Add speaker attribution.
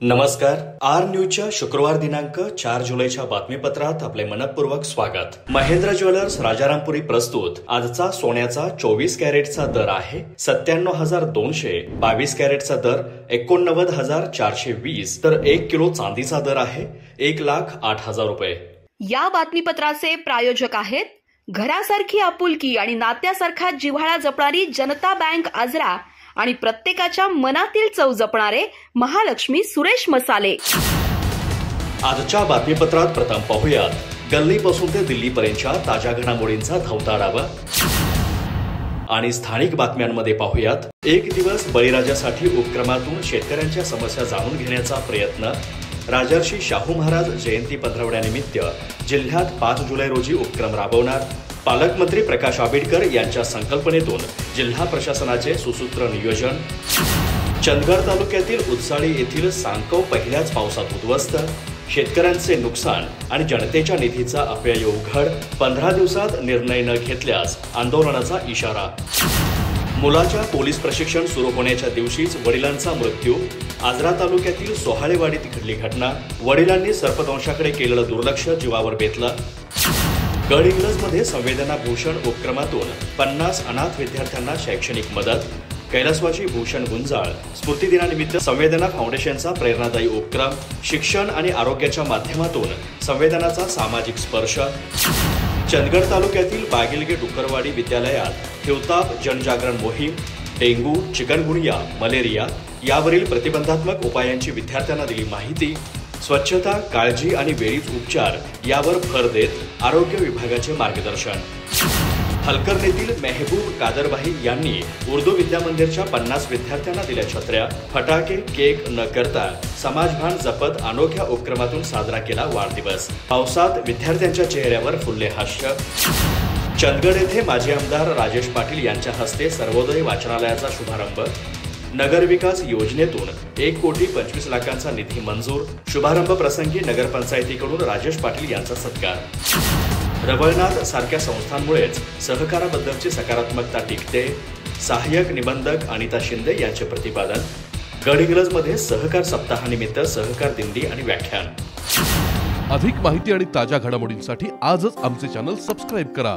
Speaker 1: नमस्कार। आर न्यूजच्या शुक्रवार दिनांक 4 जुलैच्या बातमीपत्रात आपले मनपूर्वक स्वागत। महेंद्र ज्वेलर्स राजारामपुरी प्रस्तुत आजचा सोन्याचा 24 कॅरेटचा दर आहे 97,200, 22 कॅरेटचा दर 89,420, तर 1 किलो चांदीचा दर आहे 1,08,000 रुपये।
Speaker 2: या बातमीपत्राचे प्रायोजक आहेत घरासारखी आपुलकी आणि नात्यासारखा जिव्हाळा जपणारी जनता बँक आजरा आणि प्रत्येकाच्या मनातील चव जपणारे महालक्ष्मी सुरेश मसाले।
Speaker 1: आजच्या बातमीपत्रात प्रथम पाहूयात गल्लीपासून ते दिल्लीपर्यंतच्या ताज्या घडामोडींचा धावता आढावा आणि स्थानिक बातम्यांमध्ये पाहूयात एक दिवस बळीराजासाठी उपक्रमातून शेतकऱ्यांच्या समस्या जाणून घेण्याचा प्रयत्न। राजर्षी शाहू महाराज जयंती पंधरवड्यानिमित्त जिल्ह्यात 5 जुलै रोजी उपक्रम राबवणार। पालकमंत्री प्रकाश आंबेडकर यांच्या संकल्पनेतून जिल्हा प्रशासनाचे सुसूत्र नियोजन। चंदगड तालुक्यातील उदसाळी येथील सांकव पहिल्याच पावसात उद्ध्वस्त, शेतकऱ्यांचे नुकसान आणि जनतेच्या निधीचा अपव्यय उघड, 15 दिवसात निर्णय न घेतल्यास आंदोलनाचा इशारा। मुलाच्या पोलीस प्रशिक्षण सुरू होण्याच्या दिवशीच वडिलांचा मृत्यू, आजरा तालुक्यातील सोहाळेवाडीत घडली घटना, वडिलांनी सर्पदंशाकडे केलेलं दुर्लक्ष जीवावर बेतलं। गडहिंग्लजमध्ये संवेदना भूषण उपक्रमातून 50 अनाथ विद्यार्थ्यांना शैक्षणिक मदत। कैलासवासी भूषण गुंजाळ स्मृती दिनानिमित्त संवेदना फाउंडेशनचा प्रेरणादायी उपक्रम। शिक्षण आणि आरोग्याच्या माध्यमातून संवेदनाचा सामाजिक स्पर्श। चंदगड तालुक्यातील बागिलगे डुकरवाडी विद्यालयात हिवताप जनजागरण मोहीम। डेंग्यू, चिकनगुनिया, मलेरिया यावरील प्रतिबंधात्मक उपायांची विद्यार्थ्यांना दिली माहिती। स्वच्छता, काळजी आणि वेळीच उपचार यावर भर देत आरोग्य विभागाचे मार्गदर्शन। हलकर्णीतील मेहबूब कादरबाई यांनी उर्दू विद्यामंदिरच्या 50 विद्यार्थ्यांना दिल्या छत्र्या। फटाके, केक न करता समाजभान जपत अनोख्या उपक्रमातून साजरा केला वाढदिवस। पावसात विद्यार्थ्यांच्या चेहऱ्यावर फुलले हास्य। चंदगड येथे माजी आमदार राजेश पाटील यांच्या हस्ते सर्वोदय वाचनालयाचा शुभारंभ। नगरविकास योजनेतून 1,25,00,000चा निधी मंजूर। शुभारंभ प्रसंगी नगरपंचायतीकडून राजेश पाटील यांचा सत्कार। रबळनाथ सारख्या संस्थांमुळेच सहकाराबद्दलची सकारात्मकता टिकते, सहाय्यक निबंधक अनिता शिंदे यांचे प्रतिपादन। गडहिंग्लजमध्ये सहकार सप्ताहानिमित्त सहकार दिंडी आणि व्याख्यान।
Speaker 3: अधिक माहिती आणि ताज्या घडामोडींसाठी आजच आमचे चॅनल सबस्क्राइब करा।